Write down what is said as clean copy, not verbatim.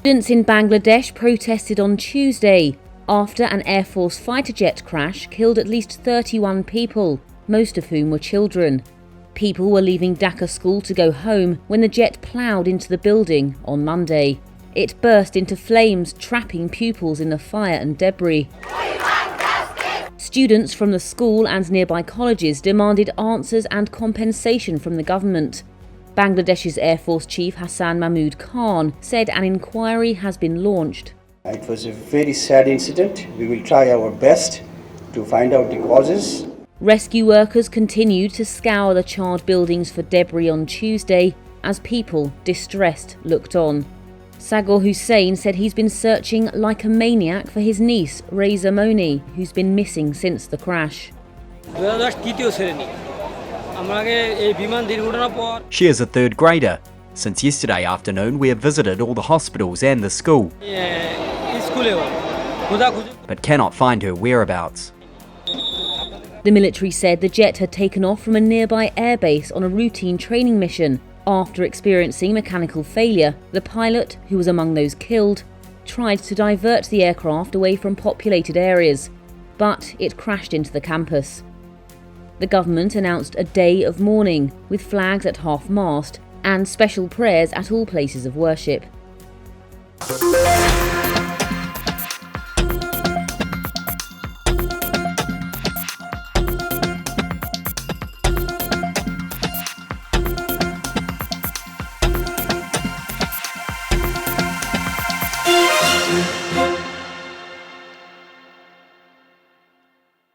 Students in Bangladesh protested on Tuesday after an Air Force fighter jet crash killed at least 31 people, most of whom were children. People were leaving Dhaka school to go home when the jet ploughed into the building on Monday. It burst into flames, trapping pupils in the fire and debris. Students from the school and nearby colleges demanded answers and compensation from the government. Bangladesh's Air Force Chief Hassan Mahmood Khan said an inquiry has been launched. It was a very sad incident. We will try our best to find out the causes. Rescue workers continued to scour the charred buildings for debris on Tuesday as people, distressed, looked on. Sagor Hossain said he's been searching like a maniac for his niece, Reza Moni, who's been missing since the crash. She is a third grader. Since yesterday afternoon, we have visited all the hospitals and the school, but cannot find her whereabouts. The military said the jet had taken off from a nearby airbase on a routine training mission. After experiencing mechanical failure, the pilot, who was among those killed, tried to divert the aircraft away from populated areas, but it crashed into the campus. The government announced a day of mourning, with flags at half-mast and special prayers at all places of worship.